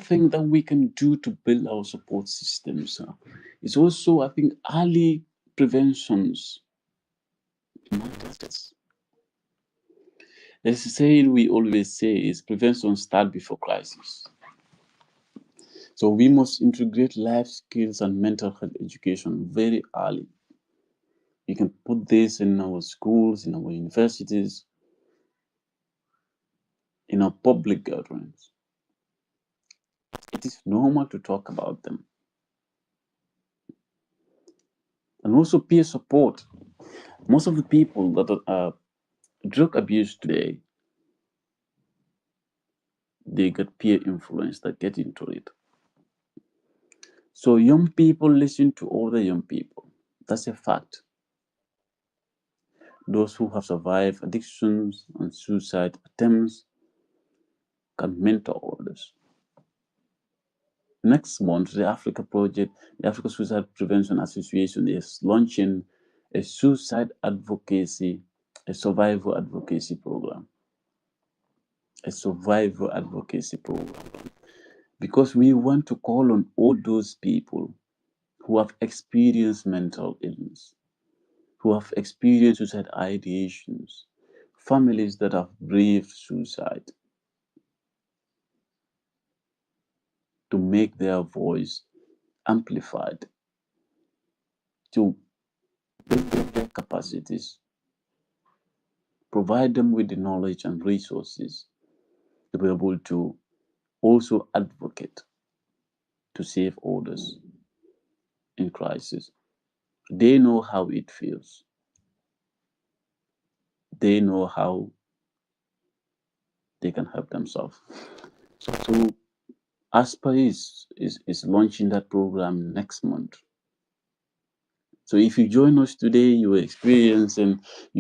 thing that we can do to build our support systems is also, I think, early preventions. There's a saying we always say is prevention start before crisis. So we must integrate life skills and mental health education very early. We can put this in our schools, in our universities, in our public gatherings. It is normal to talk about them. And also peer support. Most of the people that are drug abuse today, they get peer influence that get into it. So young people listen to older young people. That's a fact. Those who have survived addictions and suicide attempts can mentor others. Next month, the Africa Project, the Africa Suicide Prevention Association, is launching a suicide advocacy, a survival advocacy program. A survival advocacy program. Because we want to call on all those people who have experienced mental illness, who have experienced suicide ideations, families that have braved suicide, to make their voice amplified, to build their capacities, provide them with the knowledge and resources to be able to also advocate to save others in crisis. They know how it feels. They know how they can help themselves. So ASPA is launching that program next month. So if you join us today, you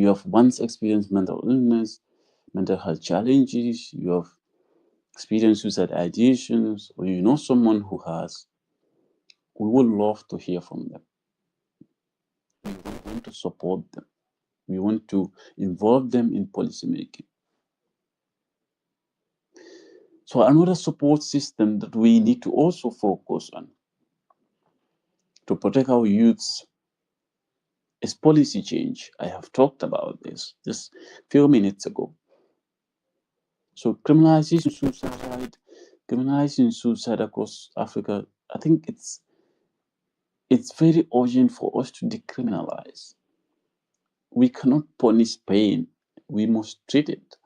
have once experienced mental illness, mental health challenges, you have experienced suicide ideations, or you know someone who has, we would love to hear from them. We want to support them. We want to involve them in policymaking. So another support system that we need to also focus on to protect our youths is policy change. I have talked about this just a few minutes ago. So criminalizing suicide across Africa, I think it's very urgent for us to decriminalize. We cannot punish pain. We must treat it.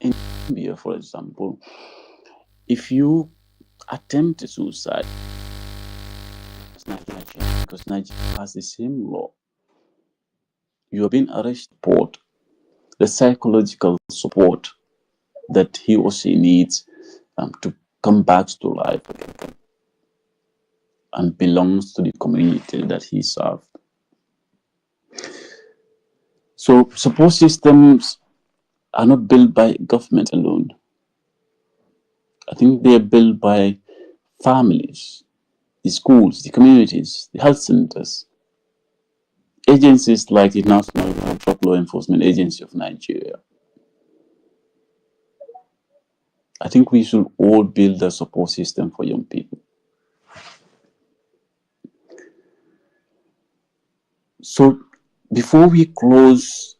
In Zambia, for example, if you attempt suicide, because Nigeria has the same law, you have been arrested, the psychological support that he or she needs to come back to life again and belongs to the community that he served. So support systems are not built by government alone. I think they are built by families, the schools, the communities, the health centers, agencies like the National Drug Law Enforcement Agency of Nigeria. I think we should all build a support system for young people. So before we close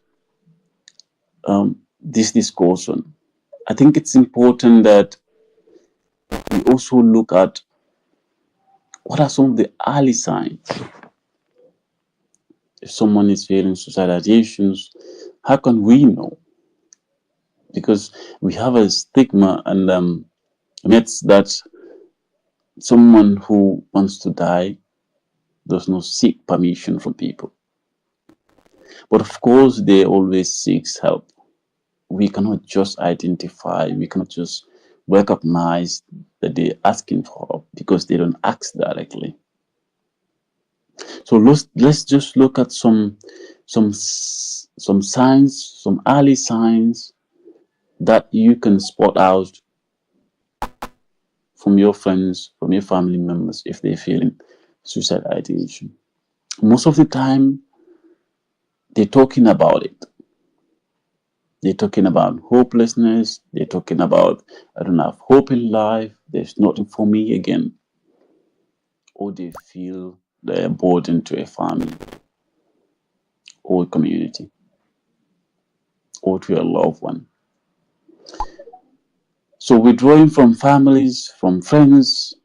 this discussion, I think it's important that we also look at what are some of the early signs. If someone is feeling suicidal ideations, how can we know? Because we have a stigma and myths that someone who wants to die does not seek permission from people. But of course, they always seek help. We cannot just identify, we cannot just recognize that they're asking for help because they don't ask directly. So let's just look at some signs, some early signs that you can spot out from your friends, from your family members if they're feeling suicide ideation. Most of the time, they're talking about it. They're talking about hopelessness. They're talking about, I don't have hope in life. There's nothing for me again. Or they feel they're burdened to a family or a community or to a loved one. So withdrawing from families, from friends,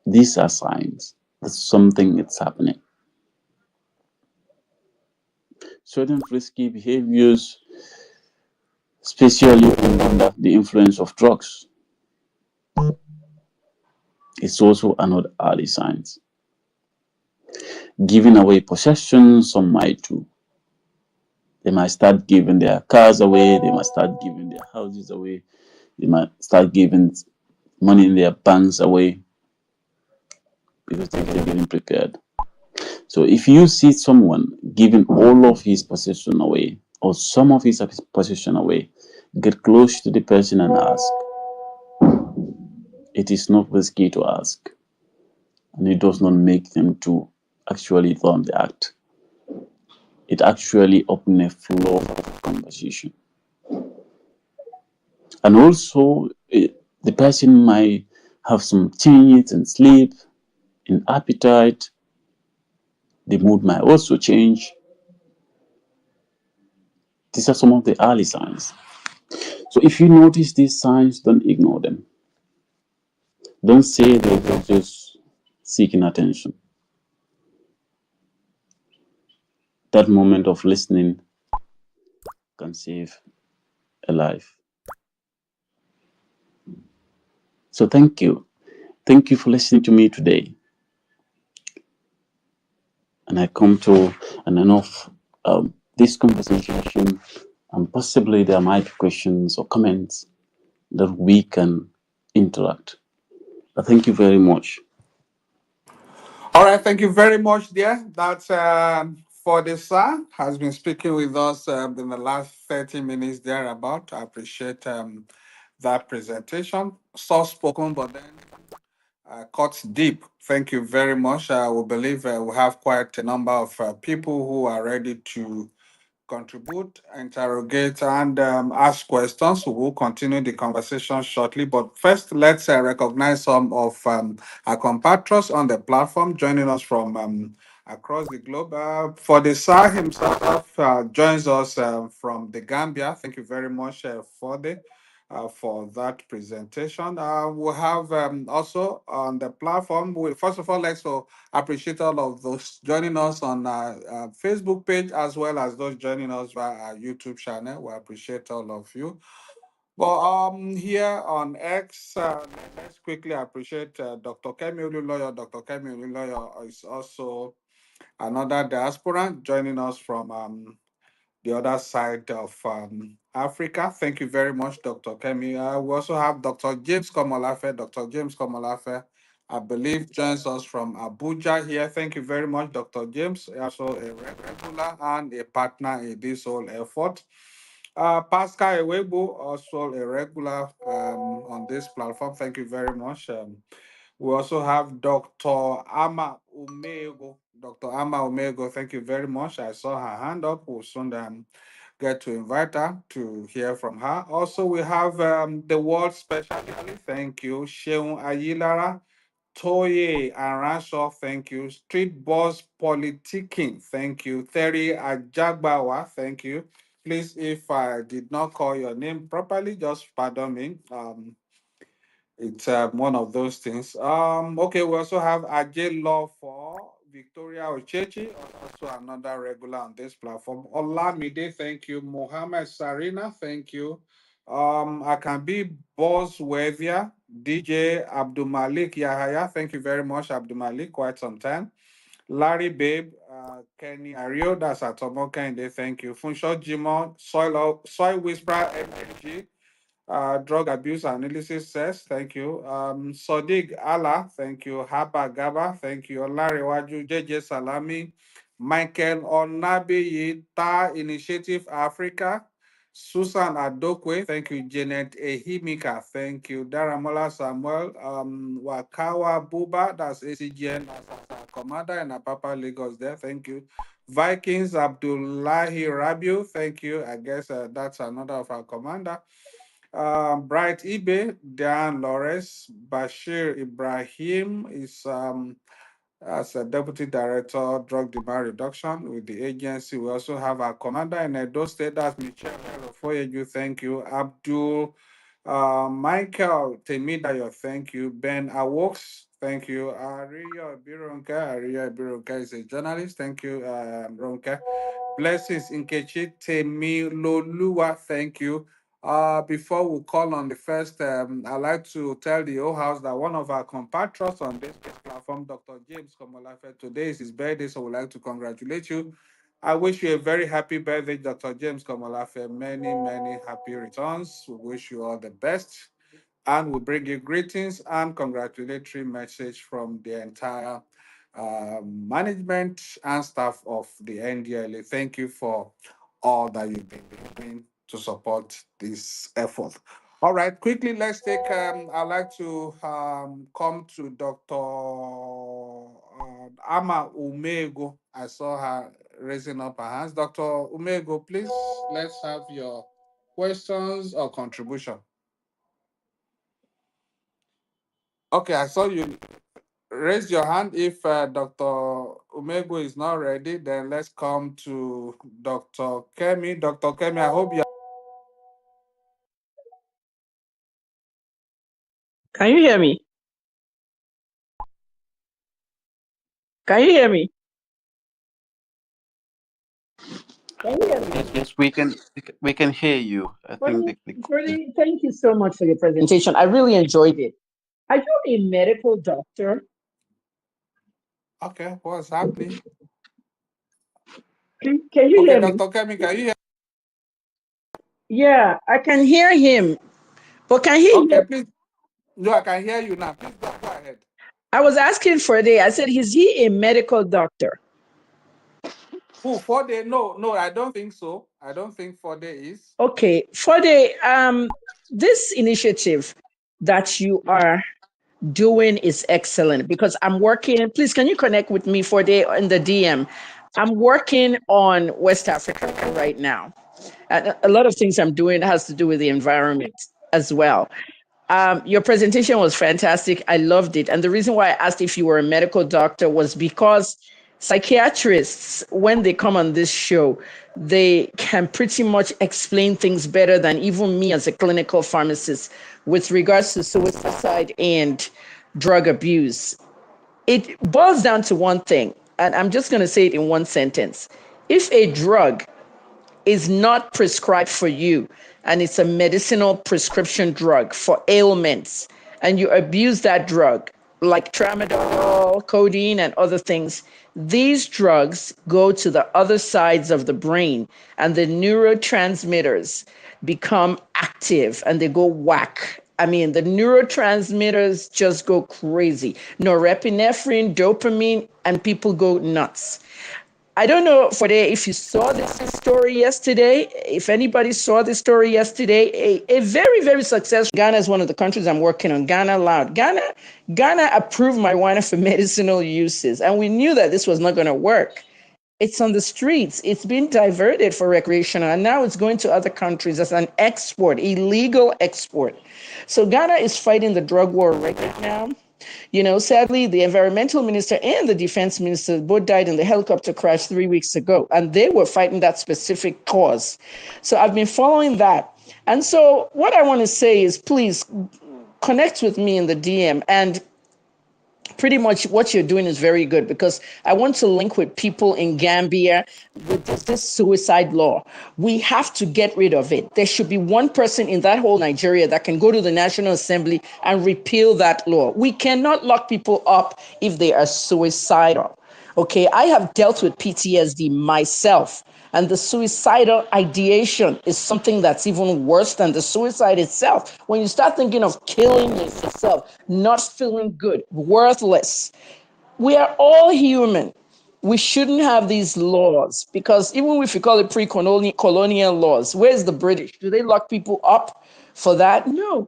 these are signs that something is happening. Certain risky behaviors, especially under the influence of drugs, is also another early signs. Giving away possessions, some might do. They might start giving their cars away, they might start giving their houses away, they might start giving money in their banks away because they're getting prepared. So if you see someone giving all of his possession away or some of his possession away, get close to the person and ask. It is not risky to ask, and it does not make them to actually done the act. It actually opens a flow of conversation. And also, the person might have some changes in sleep, in appetite. The mood might also change. These are some of the early signs. So if you notice these signs, don't ignore them. Don't say they're just seeking attention. That moment of listening can save a life. So thank you. Thank you for listening to me today. And I come to an end of this conversation, and possibly there might be questions or comments that we can interact. Thank you very much. All right, thank you very much, dear. That's for the sir has been speaking with us in the last 30 minutes thereabout. I appreciate that presentation. Soft spoken, but then cut deep. Thank you very much. We believe we have quite a number of people who are ready to contribute, interrogate, and ask questions. We will continue the conversation shortly. But first, let's recognize some of our compatriots on the platform joining us from across the globe. For the Sir himself, joins us from the Gambia. Thank you very much for that presentation. We have also on the platform. First of all, let's appreciate all of those joining us on our Facebook page as well as those joining us via our YouTube channel. We appreciate all of you. But here on X, let's quickly appreciate Dr. Kemi Oluloyo. Dr. Kemi Oluloyo is also another diaspora joining us from the other side of Africa. Thank you very much, Dr. Kemi. We also have Dr. James Komolafe. Dr. James Komolafe, I believe, joins us from Abuja here. Thank you very much, Dr. James. Also a regular and a partner in this whole effort. Pascal Ewebo, also a regular on this platform. Thank you very much. We also have Dr. Ama Umego. Dr. Ama Umego, thank you very much. I saw her hand up. We'll soon get to invite her to hear from her. Also, we have the world specialist. Thank you. Sheun Ayilara, Toye Aransho, thank you. Street Boss Politicking, thank you. Terry Ajagbawa, thank you. Please, if I did not call your name properly, just pardon me. It's one of those things. Okay, we also have Ajay Law for Victoria Ochechi, also another regular on this platform. Olamide, thank you. Mohammed Sarina, thank you. I can be Boss Wevia, DJ Abdul Malik Yahaya, thank you very much, Abdul Malik, quite some time. Larry Babe, Kenny Ario, that's Atomo Kende, thank you. Funsho Jimo, Soil Whisperer MG, drug abuse analysis says, thank you. Sodiq Allah, thank you. Haba Gaba, thank you. Olariwaju, JJ Salami, Michael Onabiyi, Ta Initiative Africa, Susan Adokwe, thank you. Janet Ehimika, thank you. Daramola Samuel, Wakawa Buba, that's ACGN, that's our commander in Apapa Lagos there, thank you. Vikings, Abdullahi Rabiu, thank you. I guess that's another of our commander. Bright Ibe, Dan Lores, Bashir Ibrahim is as a Deputy Director, Drug Demand Reduction with the agency. We also have our commander in Edo State, that's Michelle Foyeju, thank you. Abdul Michael Temidayo, thank you. Ben Awoks, thank you. Ariya Bironka is a journalist, thank you, Ronka. Blessings Nkechi Temiloluwa, thank you. Before we call on the first, I'd like to tell the whole house that one of our compatriots on this platform, Dr. James Komolafe, today is his birthday, so we'd like to congratulate you. I wish you a very happy birthday, Dr. James Komolafe. Many, many happy returns. We wish you all the best. And we bring you greetings and congratulatory message from the entire management and staff of the NDLA. Thank you for all that you've been doing to support this effort. All right, quickly, let's take, I'd like to come to Dr. Ama Umego. I saw her raising up her hands. Dr. Umego, please, let's have your questions or contribution. Okay, I saw you raise your hand if Dr. Umego is not ready. Then let's come to Dr. Kemi. Dr. Kemi, I hope you. Can you hear me? Can you hear me? Can you hear me? Yes, we can hear you. I think Freddie, Freddie, thank you so much for your presentation. I really enjoyed it. Are you a medical doctor? Okay, what's happening? Can you Okay, hear me? Dr. Kemi, can you hear? Yeah, I can hear him. But can he Okay, hear? please. No, I can hear you now. Please go ahead. I was asking Freddie, I said, is he a medical doctor? Who, 4 day? No, no, I don't think so. I don't think 4 day is. Okay, for the this initiative that you are doing is excellent because I'm working. Please, can you connect with me for the in the DM? I'm working on West Africa right now. And a lot of things I'm doing has to do with the environment as well. Your presentation was fantastic. I loved it. And the reason why I asked if you were a medical doctor was because psychiatrists, when they come on this show, they can pretty much explain things better than even me as a clinical pharmacist with regards to suicide and drug abuse. It boils down to one thing, and I'm just going to say it in one sentence. If a drug is not prescribed for you and it's a medicinal prescription drug for ailments and you abuse that drug like tramadol, codeine and other things, these drugs go to the other sides of the brain and the neurotransmitters become active and they go whack. I mean, the neurotransmitters just go crazy. Norepinephrine, dopamine, and people go nuts. I don't know, Fode, if you saw this story yesterday, if anybody saw this story yesterday, a very, very successful Ghana is one of the countries I'm working on. Ghana Loud. Ghana approved marijuana for medicinal uses, and we knew that this was not going to work. It's on the streets. It's been diverted for recreational, and now it's going to other countries as an export, illegal export. So Ghana is fighting the drug war right now. Sadly, the environmental minister and the defense minister both died in the helicopter crash 3 weeks ago, and they were fighting that specific cause. So I've been following that. And so what I want to say is please connect with me in the DM and pretty much what you're doing is very good because I want to link with people in Gambia with this suicide law. We have to get rid of it. There should be one person in that whole Nigeria that can go to the National Assembly and repeal that law. We cannot lock people up if they are suicidal. Okay, I have dealt with PTSD myself. And the suicidal ideation is something that's even worse than the suicide itself. When you start thinking of killing yourself, not feeling good, worthless, we are all human. We shouldn't have these laws because even if you call it pre-colonial laws, where's the British? Do they lock people up for that? No,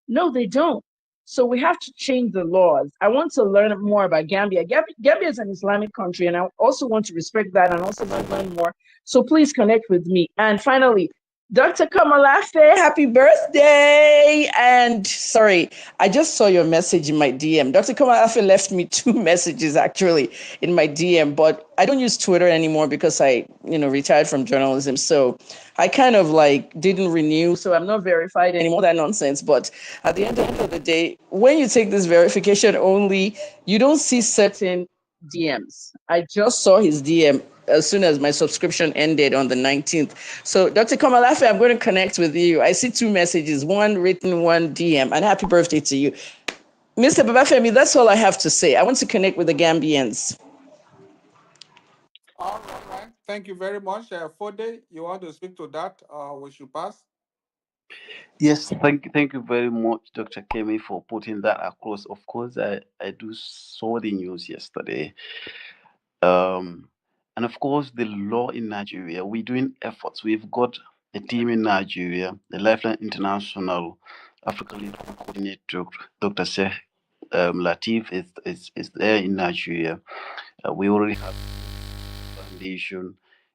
no, they don't. So we have to change the laws. I want to learn more about Gambia. Gambia is an Islamic country, and I also want to respect that and also learn more. So please connect with me. And finally, Dr. Kamalafe, happy birthday. And sorry, I just saw your message in my DM. Dr. Kamalafe left me two messages actually in my DM, but I don't use Twitter anymore because I retired from journalism. So I kind of like didn't renew. So I'm not verified anymore, that nonsense. But at the end of the day, when you take this verification only, you don't see certain DMs. I just saw his DM as soon as my subscription ended on the 19th. So, Dr. Kamalafe, I'm going to connect with you. I see two messages, one written, one DM, and happy birthday to you. Mr. Babafemi, that's all I have to say. I want to connect with the Gambians. All right. Thank you very much. Fode, you want to speak to that? We should pass. Yes, thank you very much, Dr. Kemi, for putting that across. Of course, I do saw the news yesterday. Um, and of course, the law in Nigeria, we're doing efforts. We've got a team in Nigeria, the Lifeline International Africa Lead Coordinator, Dr. Sheikh Latif is there in Nigeria. We already have foundation.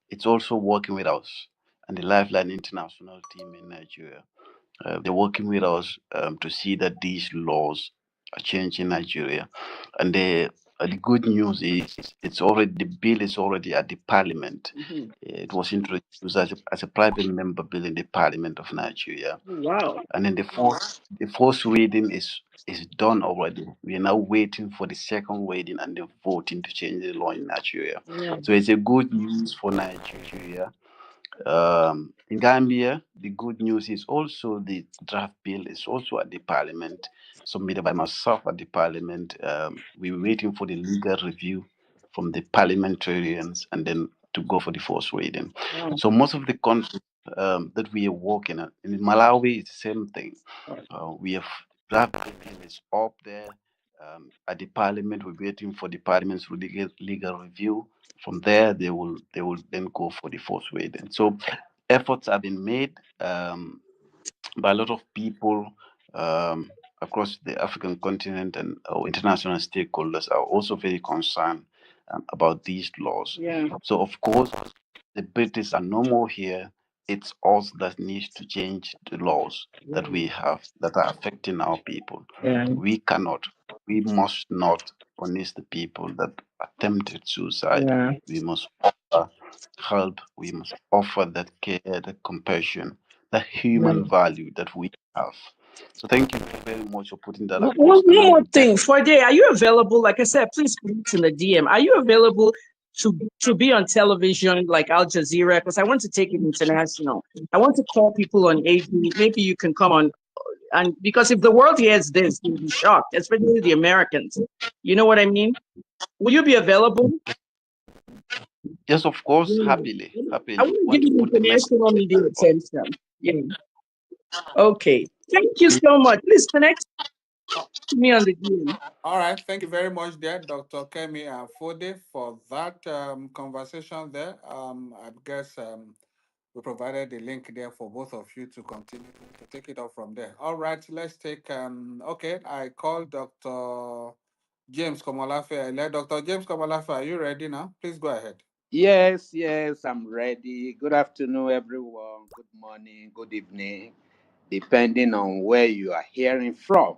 It's also working with us and the Lifeline International team in Nigeria. They're working with us to see that these laws are changed in Nigeria. And the good news is the bill is already at the parliament. Mhm. It was introduced as a private member bill in the parliament of Nigeria. Wow. And then the first reading is done already. We are now waiting for the second reading and the voting to change the law in Nigeria. Yeah. So it's a good news for Nigeria. In Gambia, the good news is also the draft bill is also at the parliament, submitted by myself at the parliament. We're waiting for the legal review from the parliamentarians and then to go for the first reading. Wow. So most of the countries that we are working at, in Malawi, it's the same thing. We have draft bill is up there at the parliament. We're waiting for the parliament's legal review. From there, they will then go for the first reading. So efforts have been made by a lot of people across the African continent, and our international stakeholders are also very concerned about these laws. Yeah. So, of course, the British are no more here. It's us that needs to change the laws that we have that are affecting our people. Yeah. We cannot, we must not punish the people that attempted suicide. Yeah. We must offer help. We must offer that care, that compassion, the Yeah. human value that we have. So thank you very much for putting that One across. And then more with that, thing, for day, are you available? Like I said, please put it in the DM. Are you available to be on television like Al Jazeera? Because I want to take it international. I want to call people on AD. Maybe you can come on, and because if the world hears this, they'll be shocked, especially the Americans. You know what I mean? Will you be available? yes, of course, Yeah. happily, I happily want to want give to it put the message international media across. attention. Yeah. Okay. Thank you so much. Please connect to me on the DM. All right. Thank you very much, there, Dr. Kemi and Fode, for that conversation there. I guess we provided the link there for both of you to continue to take it up from there. All right. Let's take. Okay. I called Dr. James Komolafe. Dr. James Komolafe, are you ready now? Please go ahead. Yes, yes, I'm ready. Good afternoon, everyone. Good morning, good evening, depending on where you are hearing from.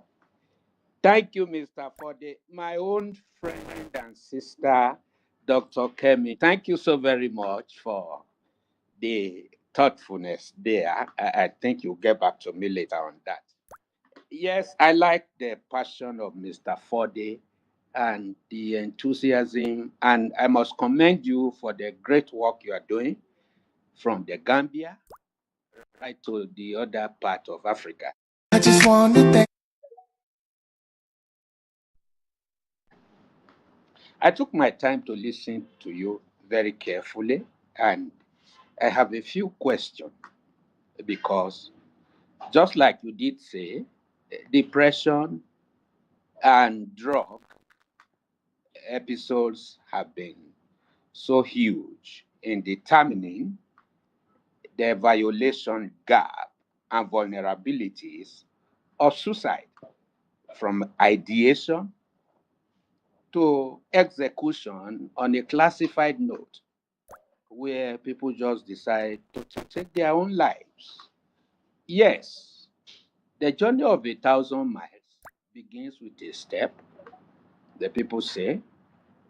Thank you, Mr. Fode. My own friend and sister, Dr. Kemi, thank you so very much for the thoughtfulness there. I think you'll get back to me later on that. Yes, I like the passion of Mr. Fode and the enthusiasm, and I must commend you for the great work you are doing from the Gambia right to the other part of Africa. I just want to thank. I took my time to listen to you very carefully, and I have a few questions because, just like you did say, depression and drug episodes have been so huge in determining the violation gap and vulnerabilities of suicide. from ideation to execution on a classified note where people just decide to take their own lives. Yes, the journey of 1,000 miles begins with a step. The people say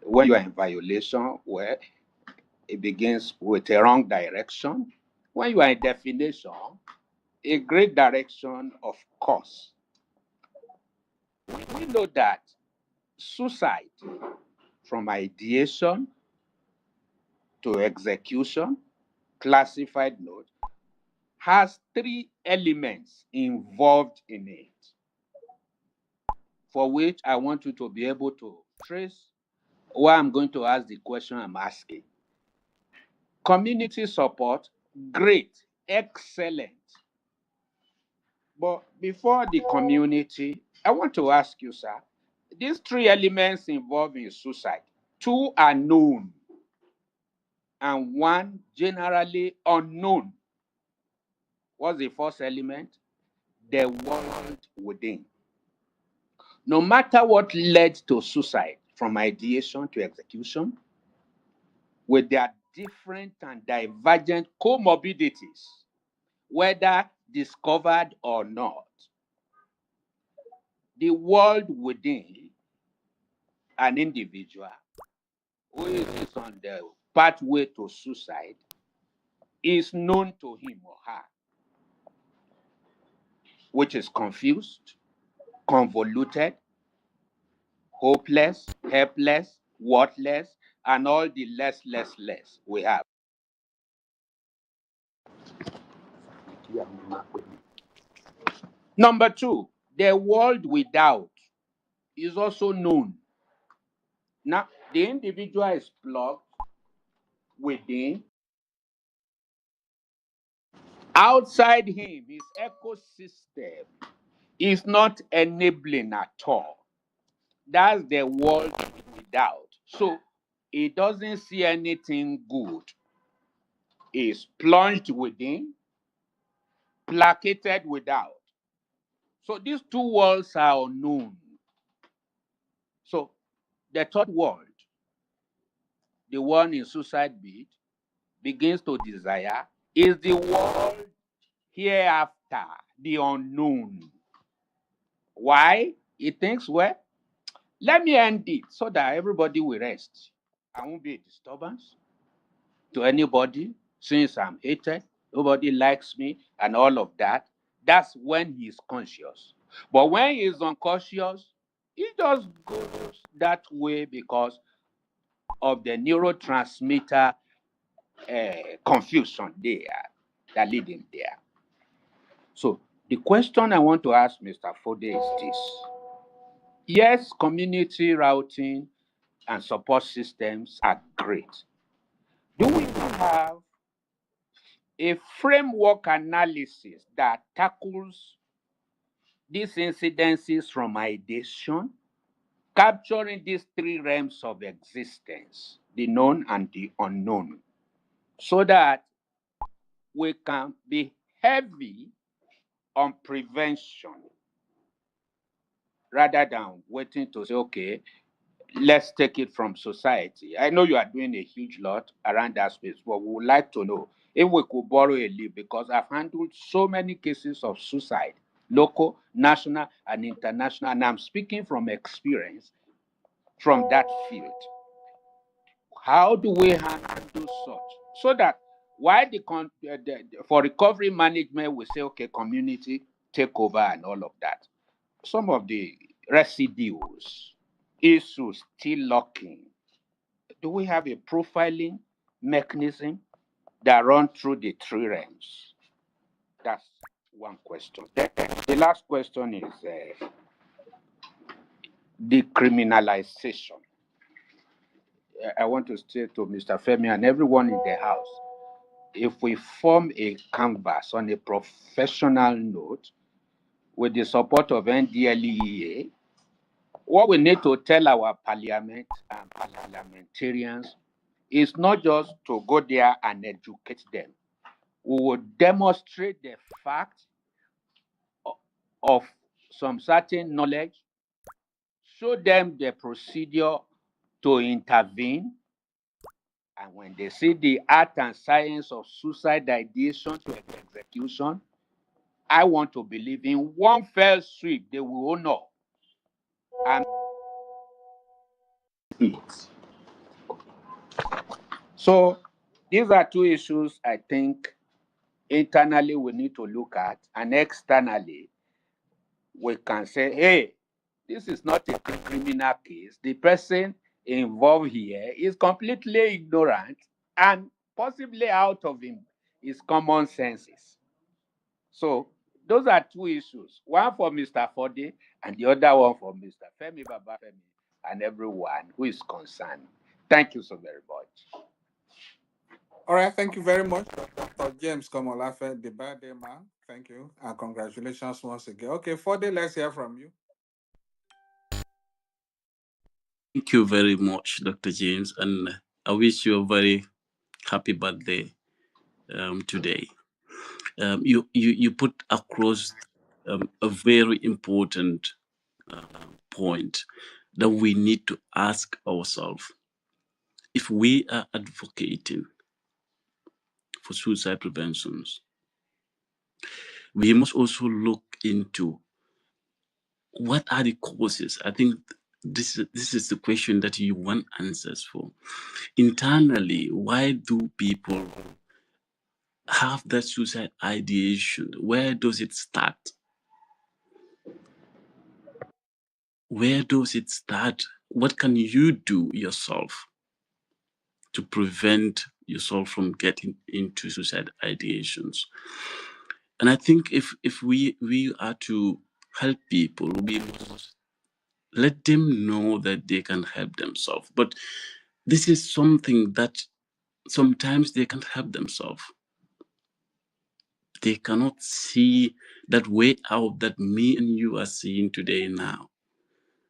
when you are in violation, well, it begins with a wrong direction. When you are in definition, a great direction, of course. We know that suicide from ideation to execution, classified note, has three elements involved in it, for which I want you to be able to trace why I'm going to ask the question I'm asking. Community support, great, excellent. But before the community, I want to ask you, sir, these three elements involved in suicide, two are known and one generally unknown. What's the first element? The world within. No matter what led to suicide, from ideation to execution, with their different and divergent comorbidities, whether discovered or not, the world within an individual who is on the pathway to suicide is known to him or her, which is confused, convoluted, hopeless, helpless, worthless, and all the less we have. Number two, the world without is also known. Now, the individual is plugged within. Outside him, his ecosystem is not enabling at all. That's the world without. So he doesn't see anything good. He's plunged within, placated without. So these two worlds are unknown. So the third world, the one in suicide beat, begins to desire, is the world hereafter, the unknown. Why? He thinks, well, let me end it so that everybody will rest. I won't be a disturbance to anybody since I'm hated. Nobody likes me and all of that. That's when he's conscious. But when he's unconscious, he just goes that way because of the neurotransmitter confusion there that lead him there. So the question I want to ask Mr. Fode is this. Yes, community routing and support systems are great. Do we have a framework analysis that tackles these incidences from ideation, capturing these three realms of existence, the known and the unknown, so that we can be heavy on prevention rather than waiting to say, okay, let's take it from society. I know you are doing a huge lot around that space, but we would like to know if we could borrow a little because I've handled so many cases of suicide, local, national, and international, and I'm speaking from experience from that field. How do we handle such? So that while for recovery management, we say, okay, community take over and all of that. Some of the residues, issues still lurking. Do we have a profiling mechanism that run through the three realms? That's one question. The last question is decriminalization. I want to say to Mr. Femi and everyone in the house, if we form a canvas on a professional note with the support of NDLEA, what we need to tell our parliament and parliamentarians is not just to go there and educate them. We will demonstrate the fact of some certain knowledge show them the procedure to intervene, and when they see the art and science of suicide ideation to execution, I want to believe in one fell sweep they will honor and it. So these are two issues I think internally we need to look at, and externally we can say, hey, this is not a criminal case. The person involved here is completely ignorant and possibly out of his common senses. So those are two issues, one for Mr. Fode and the other one for Mr. Femi Babafemi and everyone who is concerned. Thank you so very much. All right, thank you very much, Dr. James Komolafe, the birthday man. Thank you, and congratulations once again. Okay, Fode, let's hear from you. Thank you very much, Dr. James, and I wish you a very happy birthday today. You put across a very important point that we need to ask ourselves. If we are advocating for suicide preventions, we must also look into what are the causes. I think this is the question that you want answers for. Internally, why do people have that suicide ideation? Where does it start? Where does it start? What can you do yourself to prevent yourself from getting into suicide ideations? And I think if we are to help people, we must let them know that they can help themselves. But this is something that sometimes they can't help themselves. They cannot see that way out that me and you are seeing today now.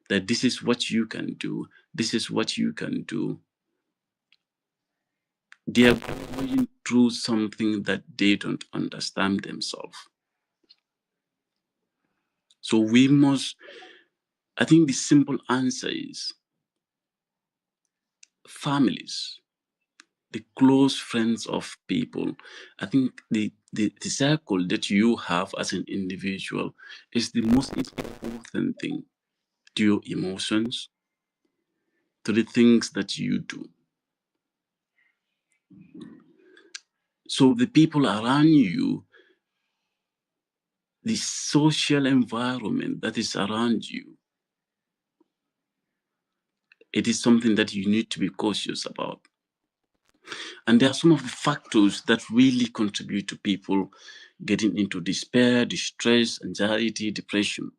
That this is what you can do. This is what you can do. They are going through something that they don't understand themselves. So we must, I think the simple answer is families, the close friends of people. I think the circle that you have as an individual is the most important thing to your emotions, to the things that you do. So the people around you, the social environment that is around you, it is something that you need to be cautious about. And there are some of the factors that really contribute to people getting into despair, distress, anxiety, depression.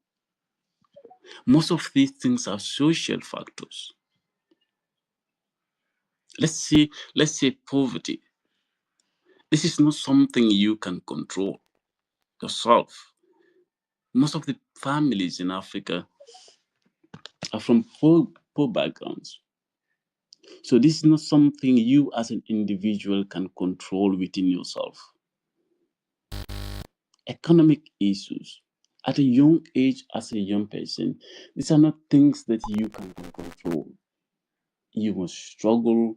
Most of these things are social factors. Let's say poverty. This is not something you can control yourself. Most of the families in Africa are from poor backgrounds. So this is not something you as an individual can control within yourself. Economic issues. At a young age, as a young person, these are not things that you can control. You must struggle,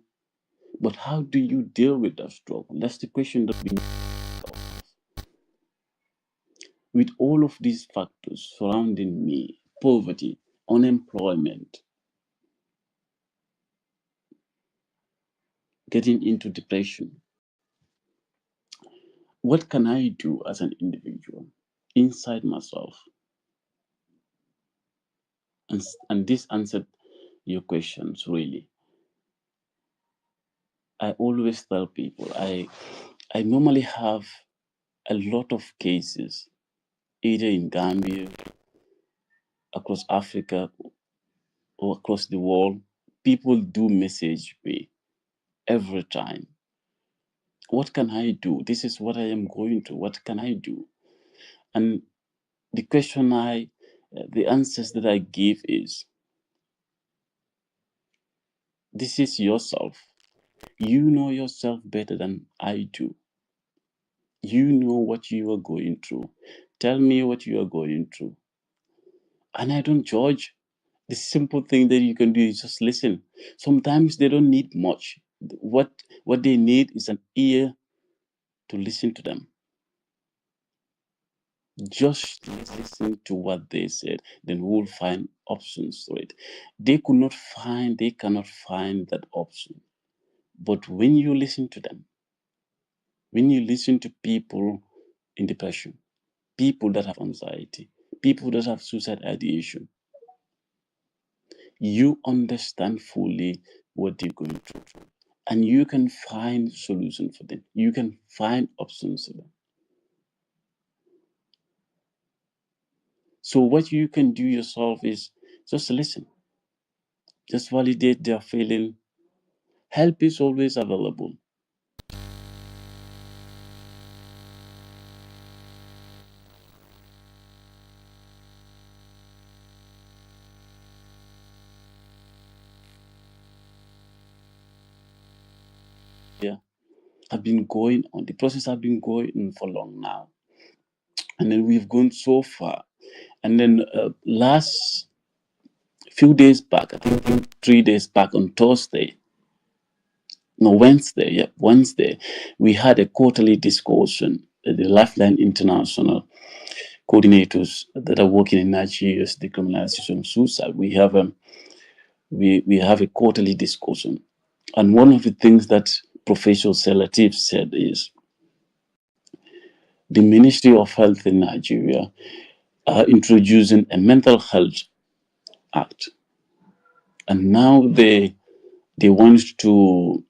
but how do you deal with that struggle? That's the question that we need to ask. With all of these factors surrounding me, poverty, unemployment, getting into depression, what can I do as an individual inside myself? And this answered your questions really. I always tell people I normally have a lot of cases, either in Gambia, across Africa, or across the world. People do message me every time. What can I do? This is what I am going through. What can I do? And the the answers that I give is, this is yourself. You know yourself better than I do. You know what you are going through. Tell me what you are going through. And I don't judge. The simple thing that you can do is just listen. Sometimes they don't need much. What they need is an ear to listen to them. Just listen to what they said, then we will find options to it. They cannot find that option. But when you listen to them, when you listen to people in depression, people that have anxiety, people that have suicide ideation, you understand fully what they're going through. And you can find solution for them. You can find options for them. So what you can do yourself is just listen, just validate their feeling. Help is always available. Yeah, have been going on. The process have been going on for long now, and then we've gone so far. And then last few days back, I think 3 days back on Thursday, no Wednesday, yeah, Wednesday, we had a quarterly discussion. The Lifeline International coordinators that are working in Nigeria's decriminalization of suicide. We have a quarterly discussion, and one of the things that Professor Selatif said is the Ministry of Health in Nigeria are introducing a mental health act, and now they want to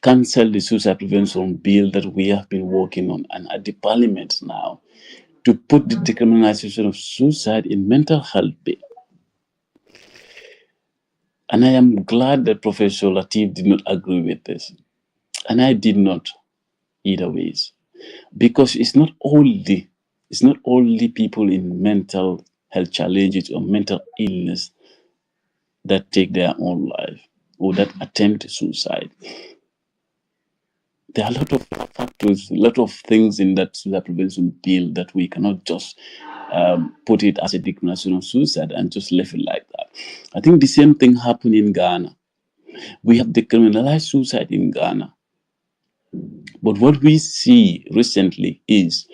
cancel the suicide prevention bill that we have been working on, and at the parliament now to put the decriminalization of suicide in mental health bill. And I am glad that Professor Latif did not agree with this, and I did not either ways, because it's not only people in mental health challenges or mental illness that take their own life or that attempt suicide. There are a lot of factors, a lot of things in that suicide prevention bill that we cannot just put it as a decriminalization of suicide and just leave it like that. I think the same thing happened in Ghana. We have decriminalized suicide in Ghana. But what we see recently is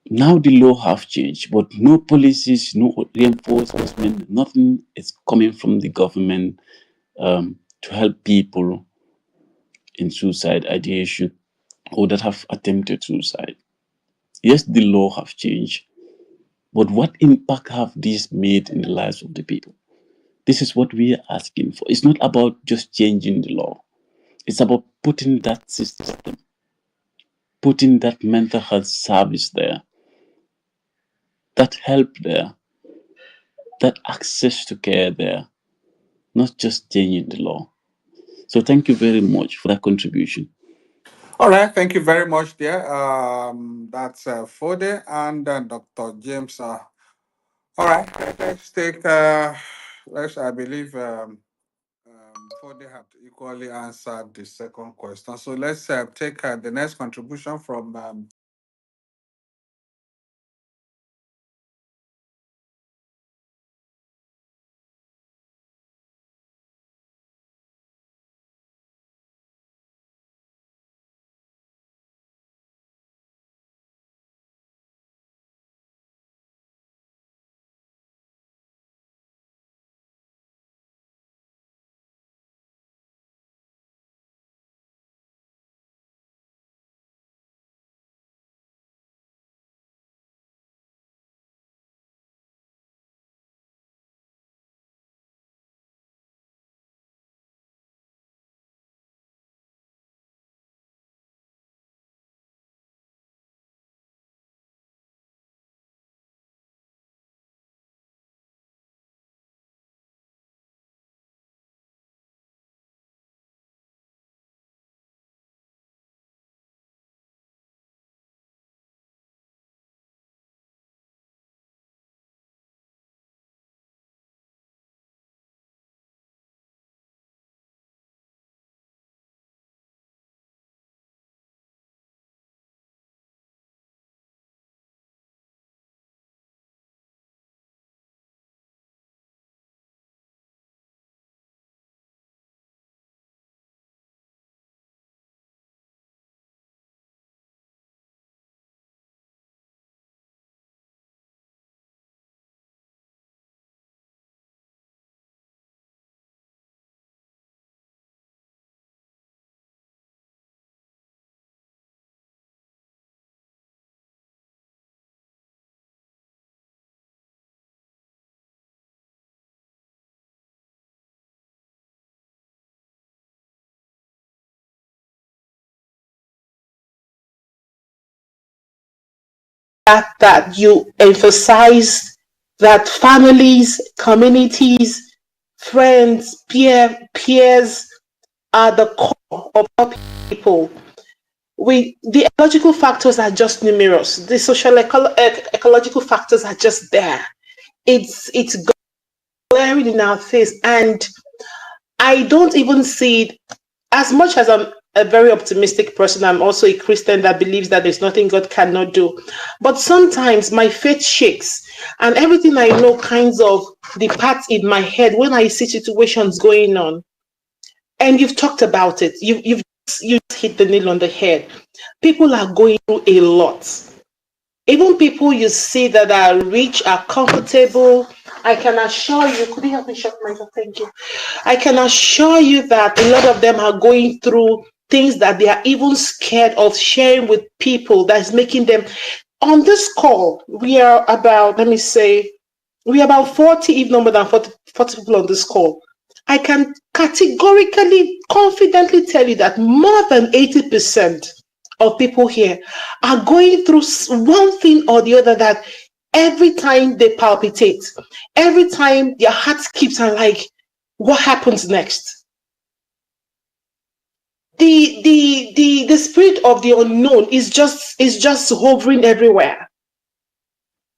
now the law have changed, but no policies, no reinforcement, nothing is coming from the government to help people in suicide ideation or that have attempted suicide. Yes, the law have changed, but what impact have these made in the lives of the people? This is what we are asking for. It's not about just changing the law. It's about putting that system, putting that mental health service there, that help there, that access to care there, not just changing the law. So thank you very much for that contribution. All right, thank you very much, dear. That's Fode and Dr. James. All right, let's take. Let's. I believe Fode have equally answered the second question. So let's take the next contribution from fact that you emphasize that families, communities, friends, peers are the core of how people. The ecological factors are just numerous. The ecological factors are just there. It's glaring in our face, and I don't even see it. As much as I'm a very optimistic person, I'm also a Christian that believes that there's nothing God cannot do. But sometimes my faith shakes, and everything I know kinds of departs in my head when I see situations going on. And you've talked about it. You hit the nail on the head. People are going through a lot. Even people you see that are rich, are comfortable. I can assure you, could you help me shut my door? Thank you. I can assure you that a lot of them are going through things that they are even scared of sharing with people that's making them. On this call, we are about, let me say, we are about 40, if not more than 40 people on this call. I can categorically, confidently tell you that more than 80% of people here are going through one thing or the other that every time they palpitate, every time their heart skips and like, what happens next? The spirit of the unknown is just hovering everywhere.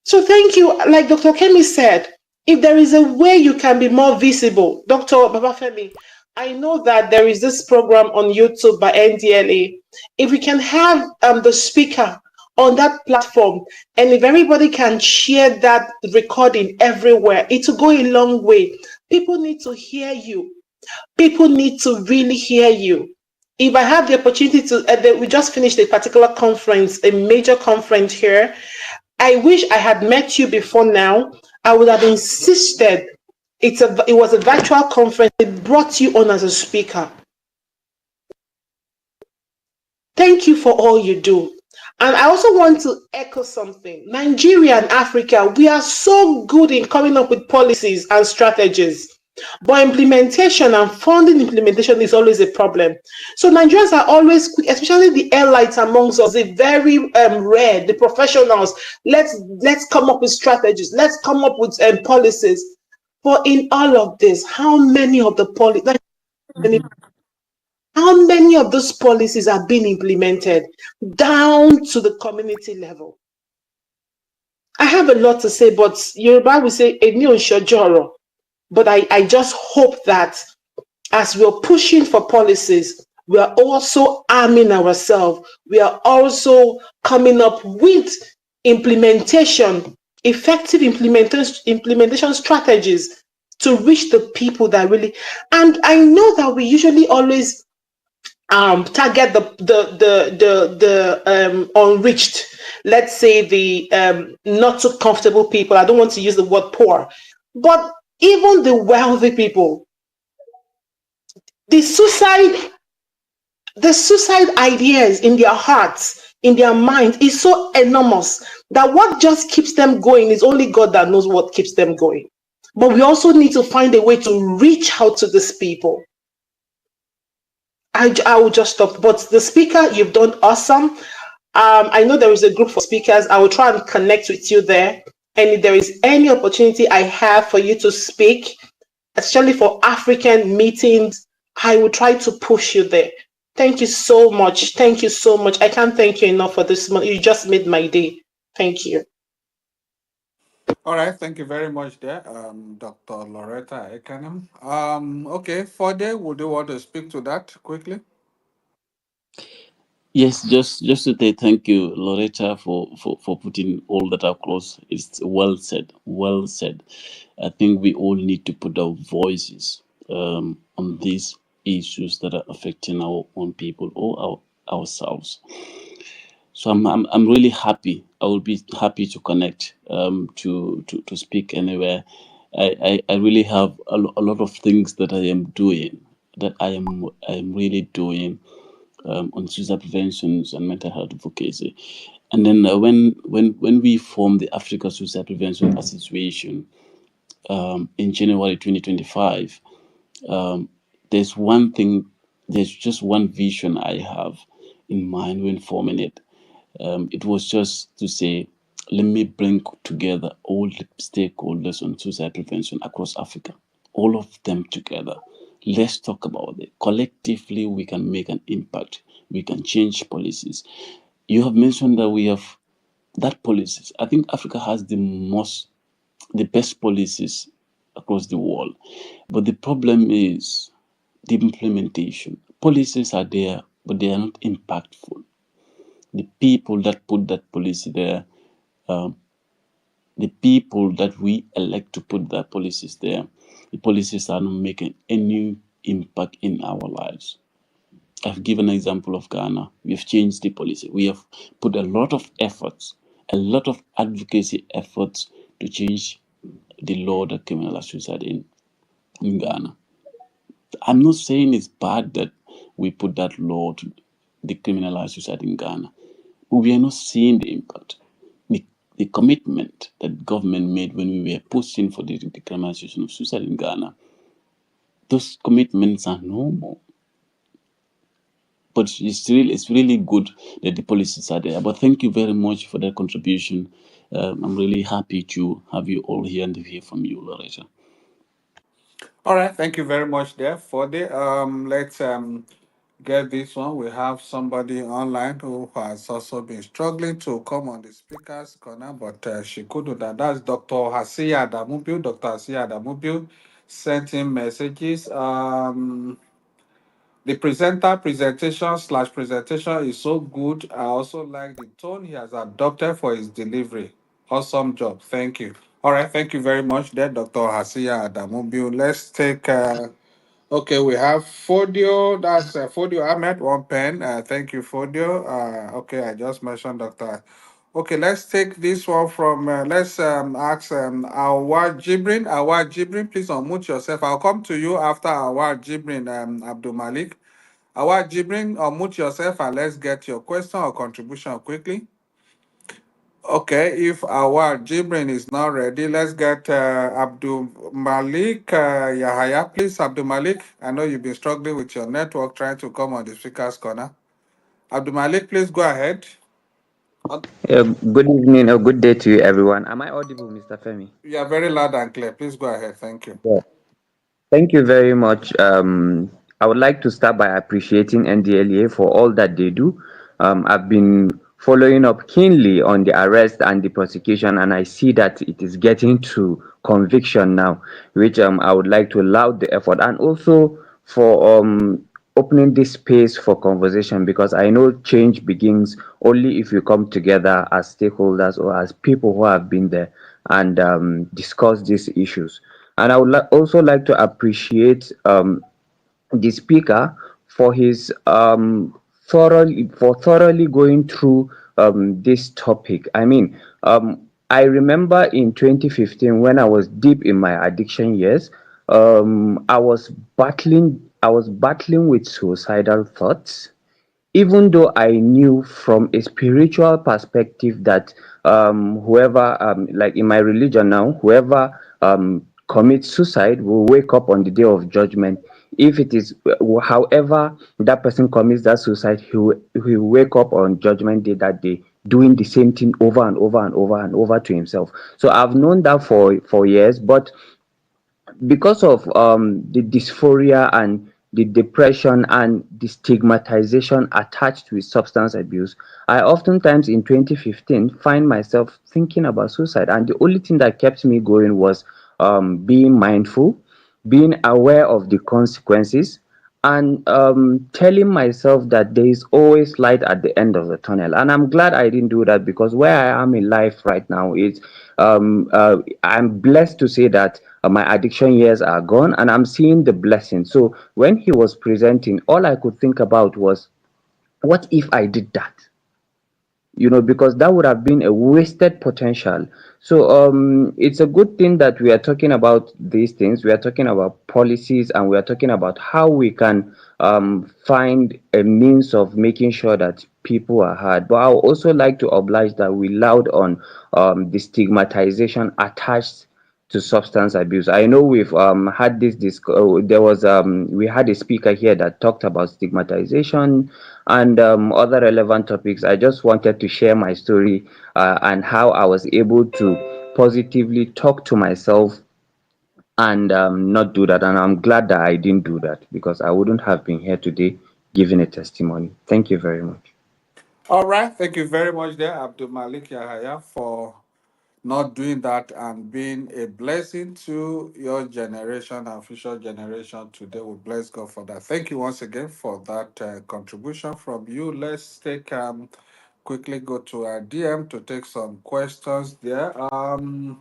So thank you. Like Dr. Kemi said, if there is a way you can be more visible, Dr. Babafemi, I know that there is this program on YouTube by NDLA. If we can have the speaker on that platform, and if everybody can share that recording everywhere, it will go a long way. People need to hear you. People need to really hear you. If I have the opportunity to, we just finished a particular conference, a major conference here. I wish I had met you before now. I would have insisted. It was a virtual conference. It brought you on as a speaker. Thank you for all you do. And I also want to echo something. Nigeria and Africa, we are so good in coming up with policies and strategies. But implementation and funding implementation is always a problem. So Nigerians are always quick, especially the airlines amongst us, the very rare, the professionals. Let's come up with strategies. Let's come up with policies. But in all of this, how many of those policies are being implemented down to the community level? I have a lot to say, but Yoruba will say, "Emi o shojoro." But I just hope that as we're pushing for policies, we are also arming ourselves. We are also coming up with implementation, effective implementation strategies to reach the people that really. And I know that we usually always target the unreached. Let's say the not so comfortable people. I don't want to use the word poor, but even the wealthy people, the suicide the suicide ideas in their hearts, in their mind, is so enormous that what just keeps them going is only God that knows what keeps them going. But we also need to find a way to reach out to these people. I will just stop. But the speaker, you've done awesome. I know there is a group for speakers. I will try and connect with you there. And if there is any opportunity I have for you to speak, especially for African meetings, I will try to push you there. Thank you so much. Thank you so much. I can't thank you enough for this month. You just made my day. Thank you. All right, thank you very much there, Dr. Loretta Ekanem. Okay, Fode, would you want to speak to that quickly? Yes, just to say thank you, Loretta, for putting all that across. It's well said, well said. I think we all need to put our voices on these issues that are affecting our own people or ourselves. So I'm really happy. I will be happy to connect to speak anywhere. I really have a lot of things that I am doing, that I am really doing on suicide preventions and mental health advocacy. And then when we formed the Africa Suicide Prevention Association in January 2025, there's one thing, there's just one vision I have in mind when forming it. It was just to say, let me bring together all the stakeholders on suicide prevention across Africa, all of them together. Let's talk about it. Collectively, we can make an impact. We can change policies. You have mentioned that we have that policies. I think Africa has the best policies across the world. But the problem is the implementation. Policies are there, but they are not impactful. The people that put that policy there, um, the people that we elect to put that policies there, the policies are not making any impact in our lives. I've given an example of Ghana. We've changed the policy. We have put a lot of efforts, a lot of advocacy efforts to change the law that criminalizes suicide in Ghana. I'm not saying it's bad that we put that law to decriminalize suicide in Ghana, but we are not seeing the impact. The commitment that government made when we were pushing for the decriminalization of suicide in Ghana, those commitments are normal. But it's really good that the policies are there. But thank you very much for that contribution. I'm really happy to have you all here and to hear from you, Loretta. All right, thank you very much there for the let's get this one. We have somebody online who has also been struggling to come on the speakers corner, but she couldn't. And that's Dr. Hasiya Adamubiu. Dr. Hasiya Adamubiu sent in messages. The presenter presentation is so good. I also like the tone he has adopted for his delivery. Awesome job. Thank you. All right. Thank you very much there, Dr. Hasiya Adamubiu. Let's take okay, we have Fodio. That's Fodio Ahmed, one pen. Thank you, Fodio. Okay, I just mentioned Dr. Okay, let's take this one from, let's ask Awad Jibrin. Awad Jibrin, please unmute yourself. I'll come to you after Awad Jibrin, Abdul Malik. Awad Jibrin, unmute yourself and let's get your question or contribution quickly. Okay, if Awad Jibrin is not ready, let's get Abdul Malik Yahaya. Please, Abdul Malik, I know you've been struggling with your network trying to come on the speaker's corner. Abdul Malik, please go ahead. Uh, Good evening or good day to you, everyone. Am I audible, Mr. Femi? You are very loud and clear. Please go ahead. Thank you. Yeah. Thank you very much. I would like to start by appreciating NDLEA for all that they do. I've been following up keenly on the arrest and the prosecution, and I see that it is getting to conviction now, which I would like to laud the effort and also for opening this space for conversation, because I know change begins only if we come together as stakeholders or as people who have been there and discuss these issues. And I would also like to appreciate the speaker for his thoroughly going through this topic. I mean, I remember in 2015 when I was deep in my addiction years, I was battling with suicidal thoughts, even though I knew from a spiritual perspective that whoever, like in my religion now, whoever commits suicide will wake up on the day of judgment. If it is, however, that person commits that suicide, he will wake up on judgment day that day, doing the same thing over and over and over and over to himself. So I've known that for years, but because of the dysphoria and the depression and the stigmatization attached with substance abuse, I oftentimes in 2015 find myself thinking about suicide. And the only thing that kept me going was being mindful, being aware of the consequences, and telling myself that there is always light at the end of the tunnel. And I'm glad I didn't do that, because where I am in life right now is I'm blessed to say that my addiction years are gone and I'm seeing the blessing. So when he was presenting, all I could think about was, what if I did that? Because that would have been a wasted potential. So it's a good thing that we are talking about these things. We are talking about policies, and we are talking about how we can find a means of making sure that people are heard. But I would also like to oblige that we loud on the stigmatization attached to substance abuse. I know we've had there was we had a speaker here that talked about stigmatization and other relevant topics. I just wanted to share my story and how I was able to positively talk to myself and not do that. And I'm glad that I didn't do that because I wouldn't have been here today giving a testimony. Thank you very much. All right. Thank you very much there, Abdul Malik Yahaya, for not doing that and being a blessing to your generation and future generation today. We bless God for that. Thank you once again for that contribution from you. Let's take quickly go to our DM to take some questions there. Sorry,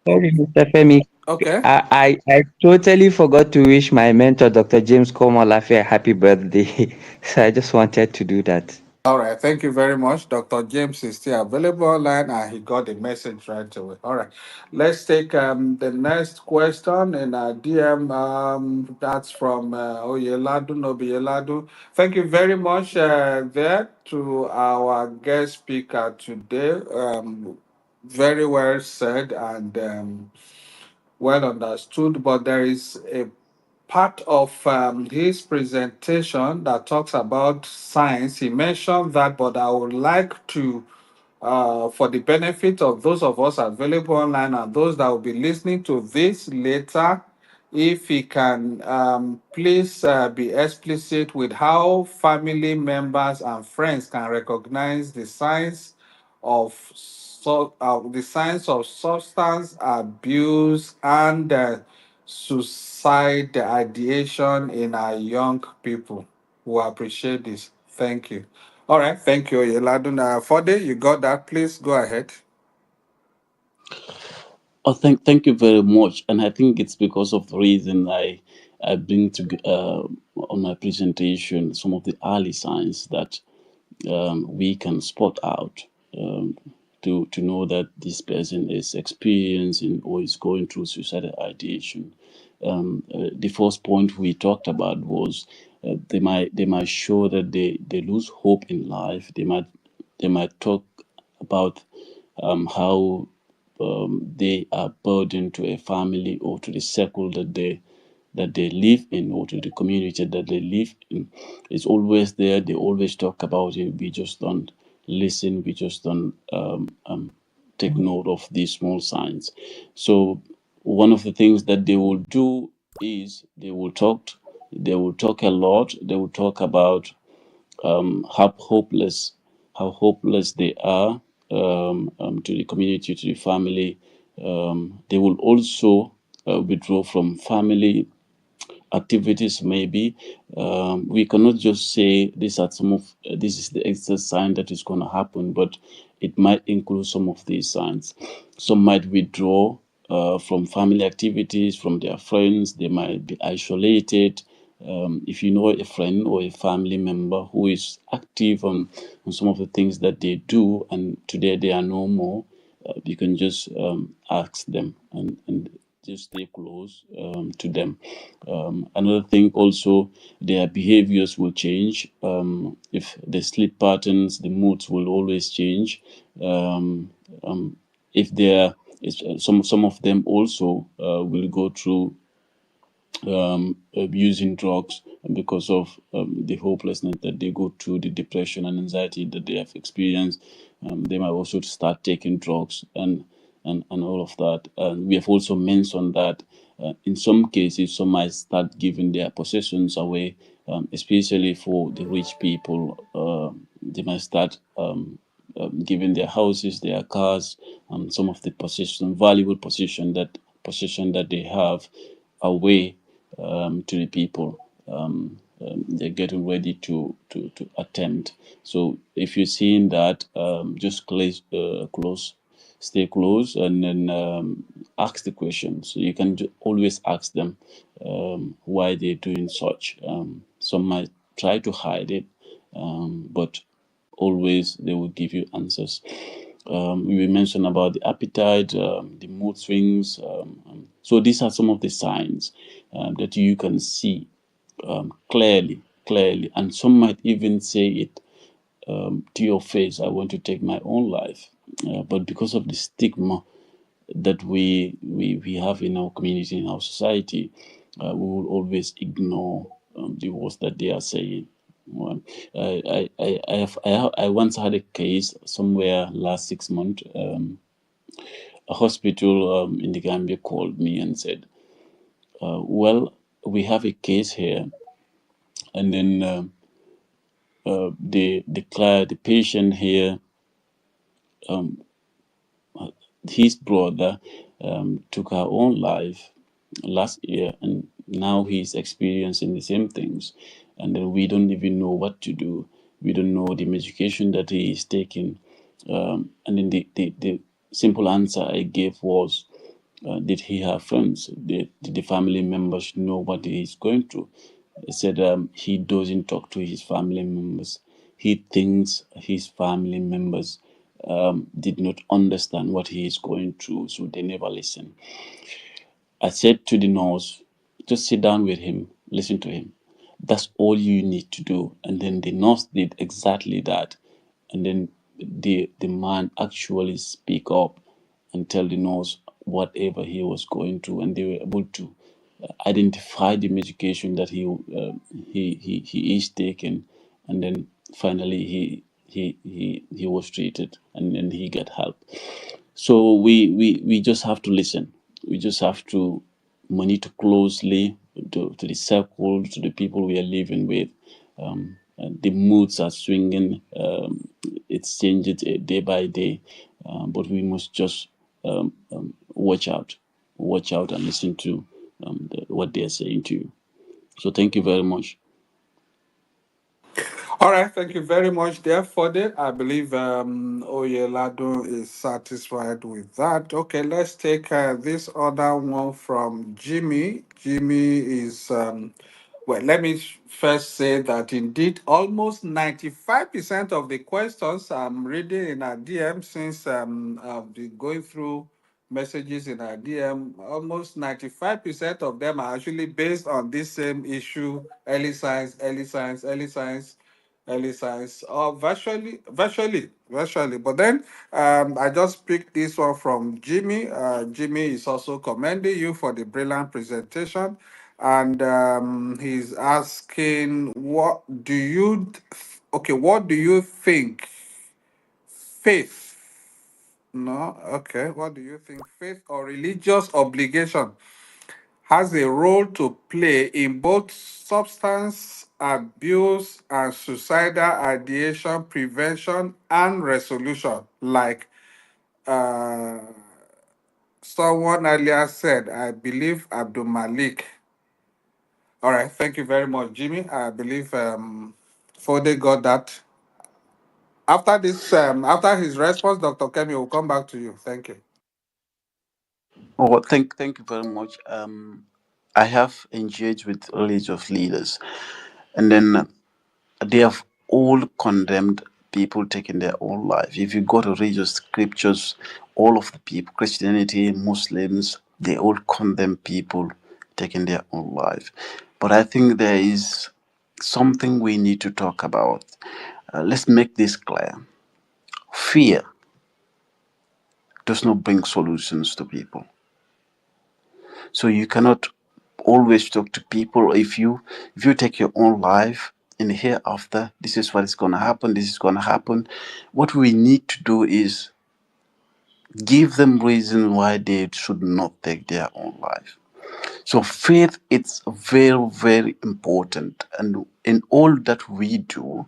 Mr. Femi. Okay. I totally forgot to wish my mentor, Dr. James Komolafe, a happy birthday. So I just wanted to do that. All right, thank you very much. Dr. James is still available online and he got the message right away. All right, let's take the next question in our DM. That's from Oyeladu Nobiyeladu. Thank you very much there to our guest speaker today. Very well said and well understood, but there is a part of his presentation that talks about science. He mentioned that, but I would like to, for the benefit of those of us available online and those that will be listening to this later, if he can please be explicit with how family members and friends can recognize the signs of substance abuse and suicide ideation in our young people. We appreciate this. Thank you. All right, thank you, Yeladun. Fode, you got that? Please go ahead. Oh, thank you very much. And I think it's because of the reason I bring to on my presentation some of the early signs that we can spot out um, to know that this person is experiencing or is going through suicidal ideation. The first point we talked about was they might show that they lose hope in life. They might talk about how they are burdened to a family or to the circle that they live in or to the community that they live in. It's always there. They always talk about it. We just don't listen. We just don't take note of these small signs. So one of the things that they will do is they will talk a lot. They will talk about how hopeless they are to the community, to the family. They will also withdraw from family activities. Maybe we cannot just say this is the exact sign that is going to happen, but it might include some of these signs. Some might withdraw from family activities, from their friends. They might be isolated. If you know a friend or a family member who is active on some of the things that they do and today they are no more, you can just ask them and just stay close to them. Another thing also, their behaviors will change. If the sleep patterns, the moods will always change. Um, if there is some of them also will go through abusing drugs because of the hopelessness that they go through, the depression and anxiety that they have experienced. They might also start taking drugs and all of that. And we have also mentioned that in some cases, some might start giving their possessions away, especially for the rich people. They might start giving their houses, their cars, some of the valuable possession that they have away to the people they're getting ready to attempt. So if you're seeing that, just stay close, and then ask the questions. So you can always ask them why they're doing such. Some might try to hide it, but always they will give you answers. We mentioned about the appetite, the mood swings. So these are some of the signs that you can see clearly, and some might even say it to your face, I want to take my own life. But because of the stigma that we have in our community, in our society, we will always ignore the words that they are saying. Well, I once had a case somewhere last 6 months. A hospital in the Gambia called me and said, "Well, we have a case here," and then the patient here, his brother took her own life last year, and now he's experiencing the same things, and then we don't even know what to do. We don't know the medication that he is taking, and then the simple answer I gave was, did he have friends? Did the family members know what he is going through? He said he doesn't talk to his family members. He thinks his family members did not understand what he is going through, so they never listen. I said to the nurse, just sit down with him, listen to him. That's all you need to do. And then the nurse did exactly that. And then the man actually speak up and tell the nurse whatever he was going through, and they were able to identify the medication that he is taking, and then finally he was treated, and then he got help. So we just have to listen. We just have to monitor closely to the circle, to the people we are living with. And the moods are swinging. It's changing day by day, but we must just watch out, and listen to what they are saying to you. So thank you very much. All right, thank you very much there for that. I believe Oyelado is satisfied with that. Okay, let's take this other one from Jimmy. Jimmy is, well, let me first say that indeed almost 95% of the questions I'm reading in our DM, since I've been going through messages in our DM, almost 95% of them are actually based on this same issue: early signs, early signs, early signs, early signs, or virtually. But then I just picked this one from Jimmy. Jimmy is also commending you for the brilliant presentation. And he's asking, what do you think faith, no, okay, what do you think faith or religious obligation has a role to play in both substance abuse and suicidal ideation prevention and resolution? Like uh, someone earlier said, I believe Abdul Malik. All right, thank you very much, Jimmy. I believe Fode got that. After his response, Dr. Kemi will come back to you. Thank you. Oh, thank you very much. I have engaged with religious leaders, and then they have all condemned people taking their own life. If you go to religious scriptures, all of the people, Christianity, Muslims, they all condemn people taking their own life. But I think there is something we need to talk about. Let's make this clear. Fear does not bring solutions to people. So you cannot always talk to people. If you take your own life in the hereafter, this is what is going to happen, this is going to happen. What we need to do is give them reason why they should not take their own life. So faith, it's very, very important, and in all that we do,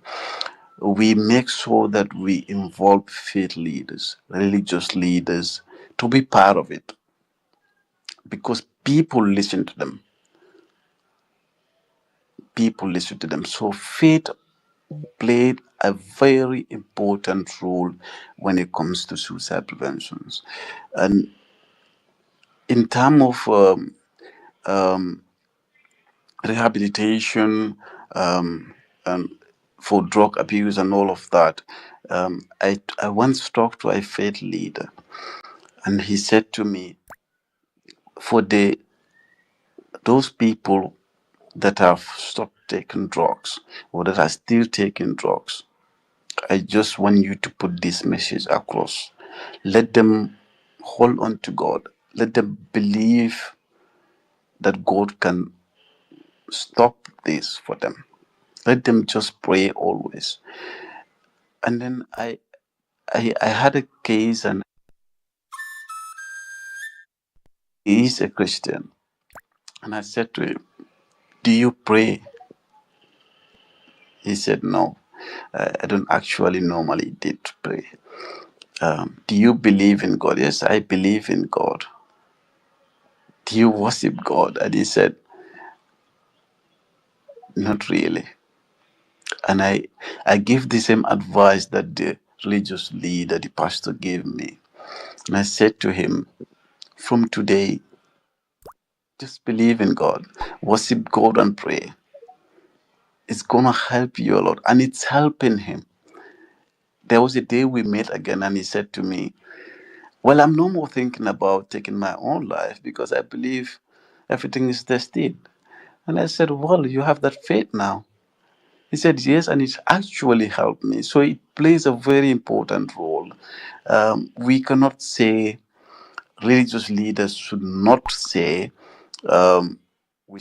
we make sure that we involve faith leaders, religious leaders, to be part of it, because people listen to them. So faith played a very important role when it comes to suicide preventions. And in terms of rehabilitation, and for drug abuse and all of that, I once talked to a faith leader, and he said to me, for those people that have stopped taking drugs or that are still taking drugs, I just want you to put this message across. Let them hold on to God. Let them believe that God can stop this for them. Let them just pray always. And then I had a case, and he's a Christian. And I said to him, "Do you pray?" He said, "No, I don't actually normally did pray." Do you believe in God? Yes, I believe in God. Do you worship God? And he said, "Not really." And I gave the same advice that the religious leader, the pastor, gave me. And I said to him, "From today, just believe in God, worship God, and pray. It's gonna help you a lot." And it's helping him. There was a day we met again, and he said to me, "Well, I'm no more thinking about taking my own life because I believe everything is destined." And I said, "Well, you have that faith now." He said, "Yes, and it actually helped me." So it plays a very important role. We cannot say, religious leaders should not say, um, we,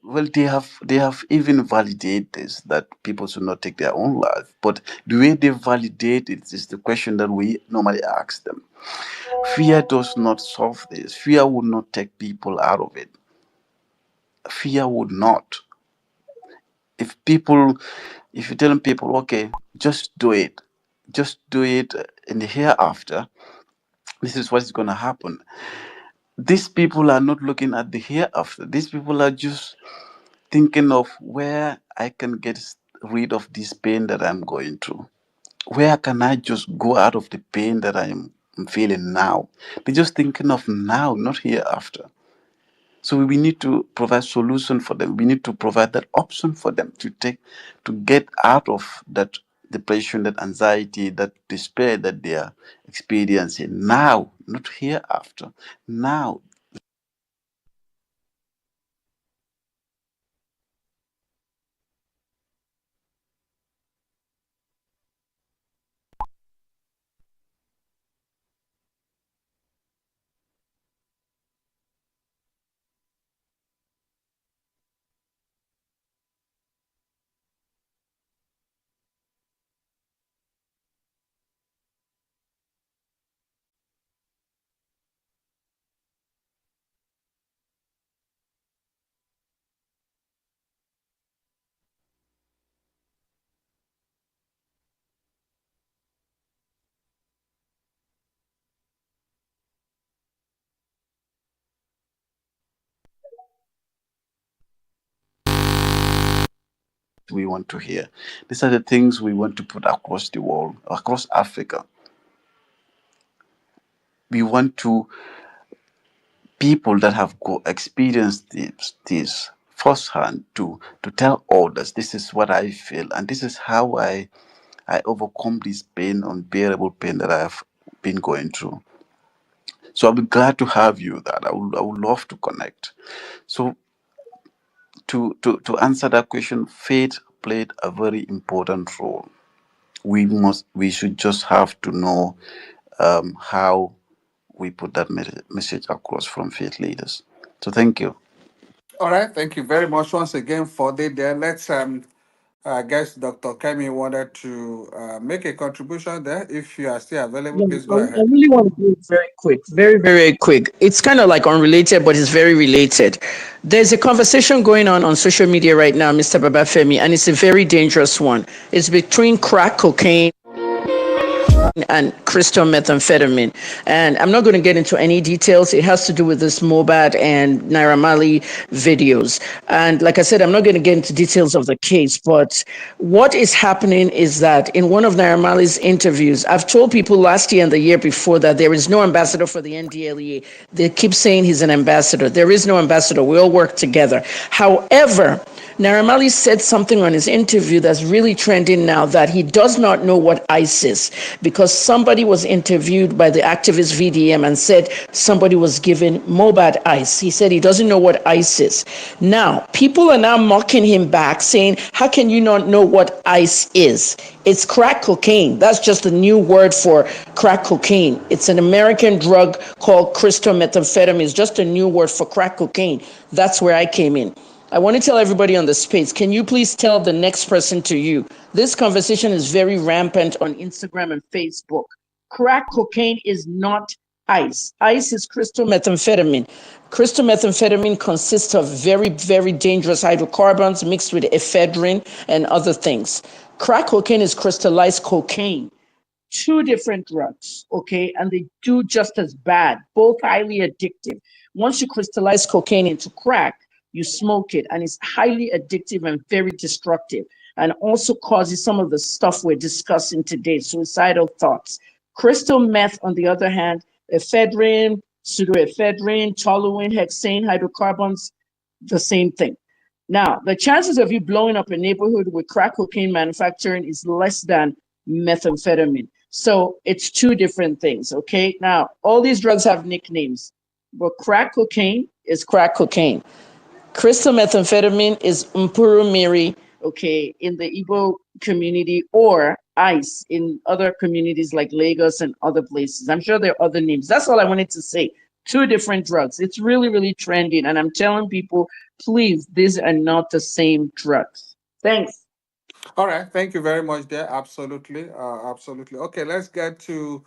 well, they have even validated this, that people should not take their own life. But the way they validate it is the question that we normally ask them. Fear does not solve this. Fear would not take people out of it. Fear would not. If people, if you tell people, okay, just do it in the hereafter, this is what is going to happen. These people are not looking at the hereafter. These people are just thinking of where I can get rid of this pain that I'm going through. Where can I just go out of the pain that I'm feeling now? They're just thinking of now, not hereafter. So we need to provide solution for them. We need to provide that option for them to get out of that depression, that anxiety, that despair that they are experiencing now, not hereafter. Now we want to hear. These are the things we want to put across the world, across Africa. We want to people that have experienced this firsthand to tell others, this is what I feel, and this is how I overcome this pain, unbearable pain that I have been going through. So I'll be glad to have you. That I would love to connect. So to answer that question, faith played a very important role. We should just have to know how we put that message across from faith leaders. So thank you. All right, thank you very much once again for the there. Let's I guess Dr. Kemi wanted to make a contribution there. If you are still available, Yeah, please I go ahead. really want to do it very quick, very, very quick. It's kind of like unrelated, but it's very related. There's a conversation going on social media right now, Mr. Babafemi, and it's a very dangerous one. It's between crack cocaine and crystal methamphetamine. And I'm not going to get into any details. It has to do with this Mobad and Naira Marley videos. And like I said, I'm not going to get into details of the case, but what is happening is that in one of Naira Marley's interviews, I've told people last year and the year before that there is no ambassador for the NDLEA. They keep saying he's an ambassador. There is no ambassador. We all work together. However, Naramali said something on his interview that's really trending now, that he does not know what ICE is because somebody was interviewed by the activist VDM and said somebody was given Mobad ICE. He said he doesn't know what ICE is. Now, people are now mocking him back saying, how can you not know what ICE is? It's crack cocaine. That's just a new word for crack cocaine. It's an American drug called crystal methamphetamine. It's just a new word for crack cocaine. That's where I came in. I want to tell everybody on the space, can you please tell the next person to you? This conversation is very rampant on Instagram and Facebook. Crack cocaine is not ice. Ice is crystal methamphetamine. Crystal methamphetamine consists of very, very dangerous hydrocarbons mixed with ephedrine and other things. Crack cocaine is crystallized cocaine, two different drugs, okay, and they do just as bad, both highly addictive. Once you crystallize cocaine into crack, you smoke it, and it's highly addictive and very destructive, and also causes some of the stuff we're discussing today, suicidal thoughts. Crystal meth, on the other hand, ephedrine, pseudoephedrine, toluene, hexane, hydrocarbons, the same thing. Now, the chances of you blowing up a neighborhood with crack cocaine manufacturing is less than methamphetamine. So it's two different things, okay? Now, all these drugs have nicknames, but crack cocaine is crack cocaine. Crystal methamphetamine is mpuru miri, okay, in the Igbo community, or ice in other communities like Lagos and other places. I'm sure there are other names. That's all I wanted to say. Two different drugs. It's really, really trending. And I'm telling people, please, these are not the same drugs. Thanks. All right, thank you very much there. Absolutely, absolutely. Okay, let's get to.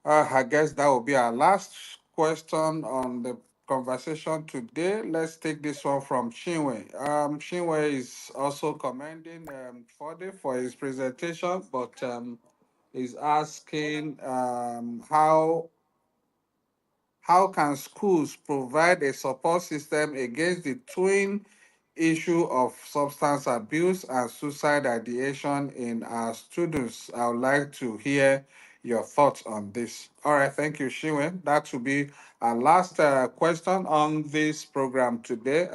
I guess that will be our last question on the conversation today. Let's take this one from Chinwe. Chinwe is also commending Fode for his presentation, but is asking how can schools provide a support system against the twin issue of substance abuse and suicide ideation in our students? I would like to hear your thoughts on this. All right, thank you, Shiwen. That will be our last question on this program today.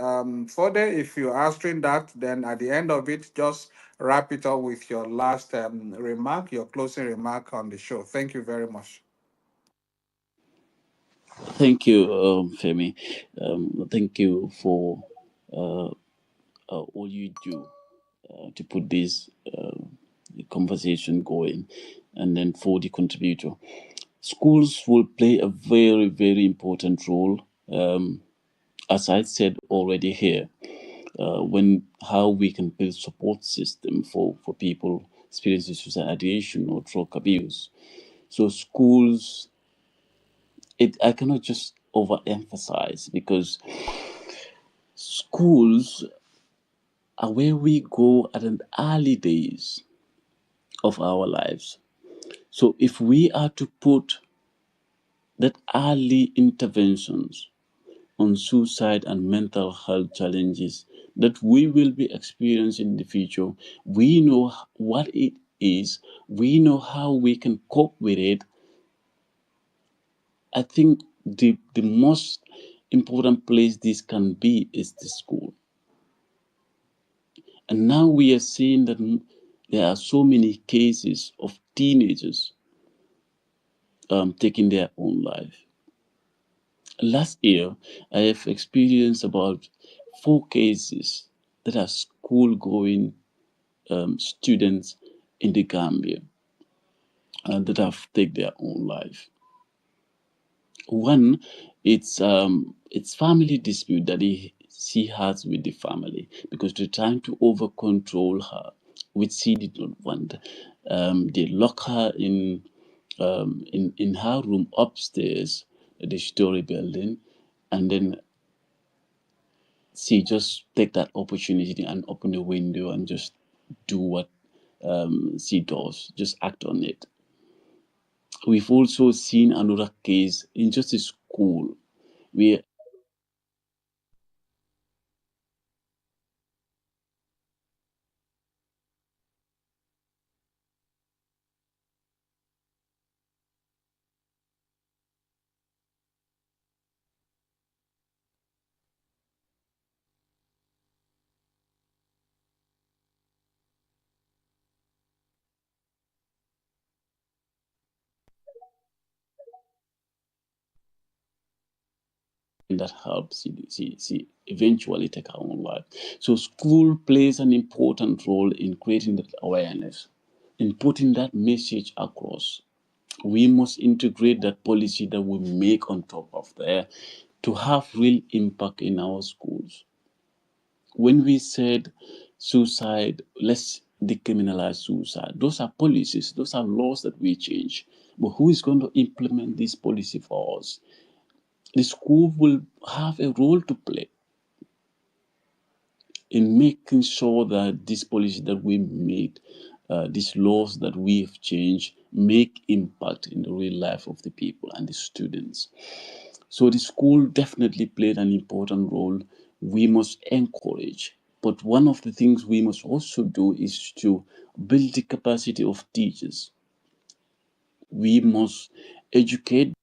Further, if you're answering that, then at the end of it, just wrap it up with your last remark, your closing remark on the show. Thank you very much. Thank you, Femi. Thank you for uh, all you do to put this conversation going, and then for the contributor. Schools will play a very, very important role, as I said already here, when how we can build support system for people experiencing suicide ideation or drug abuse. So schools, I cannot just overemphasize, because schools are where we go at an early days of our lives. So if we are to put that early interventions on suicide and mental health challenges that we will be experiencing in the future, we know what it is, we know how we can cope with it. I think the most important place this can be is the school. And now we are seeing that there are so many cases of teenagers taking their own life. Last year, I have experienced about 4 cases that are school going students in the Gambia that have taken their own life. One, it's family dispute that she has with the family, because they're trying to over control her, which she did not want. They lock her in her room upstairs, the story building, and then she just take that opportunity and open the window and just do what she does, just act on it. We've also seen another case in just a school where and that helps eventually take our own life. So school plays an important role in creating that awareness, in putting that message across. We must integrate that policy that we make on top of there to have real impact in our schools. When we said suicide, let's decriminalize suicide. Those are policies, those are laws that we change. But who is going to implement this policy for us? The school will have a role to play in making sure that this policy that we made, these laws that we have changed, make impact in the real life of the people and the students. So the school definitely played an important role. We must encourage. But one of the things we must also do is to build the capacity of teachers. We must educate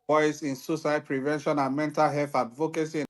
voice in suicide prevention and mental health advocacy.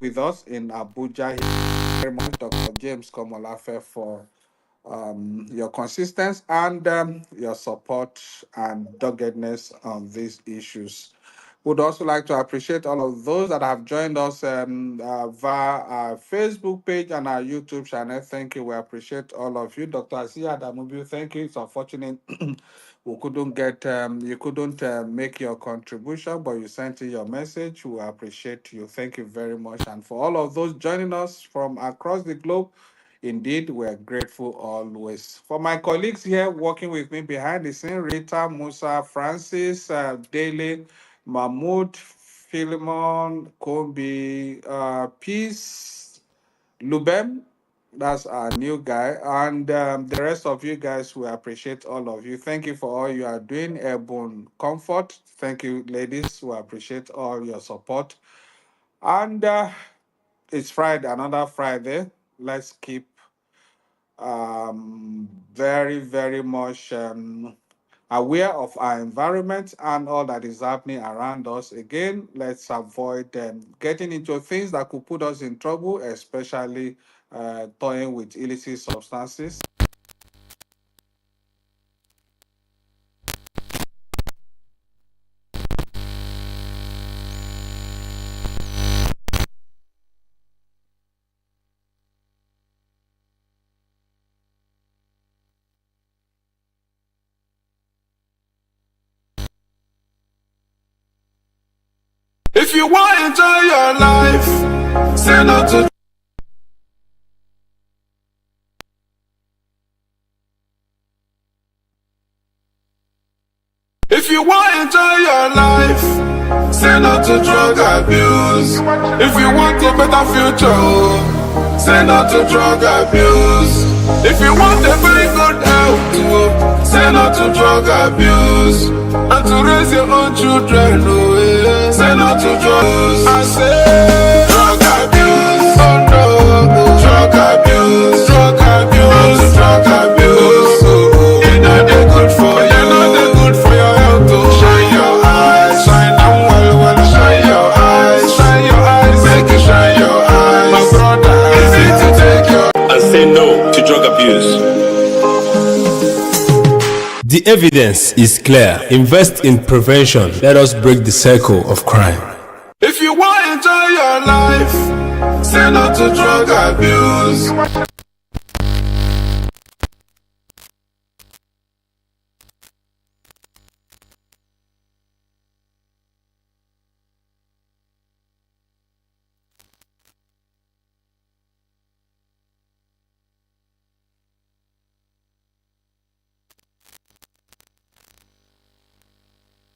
With us in Abuja. Very much, Dr. James Komolafe, for your consistency and your support and doggedness on these issues. Would also like to appreciate all of those that have joined us via our Facebook page and our YouTube channel. Thank you. We appreciate all of you. Dr. Asia Damubu, thank you. It's unfortunate we couldn't get you couldn't make your contribution, but you sent in your message. We appreciate you. Thank you very much. And for all of those joining us from across the globe, indeed, we're grateful always. For my colleagues here working with me behind the scene, Rita, Musa, Francis, Daly, Mahmoud, Philemon, Kobe, Peace, Lubem, that's our new guy, and the rest of you guys, we appreciate all of you. Thank you for all you are doing. Airborne Comfort, thank you, ladies. We appreciate all your support. And it's Friday, another Friday. Let's keep very, very much aware of our environment and all that is happening around us. Again, let's avoid getting into things that could put us in trouble, especially toying with illicit substances. If you want to enjoy your life, say no to. If you want to enjoy your life, say no to drug abuse. If you want a better future, say no to drug abuse. If you want a very good health, say no to drug abuse. And to raise your own children, say no to drugs. I say drug abuse, oh no, drug abuse, drug abuse, drug abuse. You're not that good for you, you're not that good for your health. Shine your eyes, shine them well, shine your eyes, make it shine your eyes. My brother, it's easy to take your and say no to drug abuse. The evidence is clear. Invest in prevention. Let us break the circle of crime. If you want to enjoy your life, say no to drug abuse.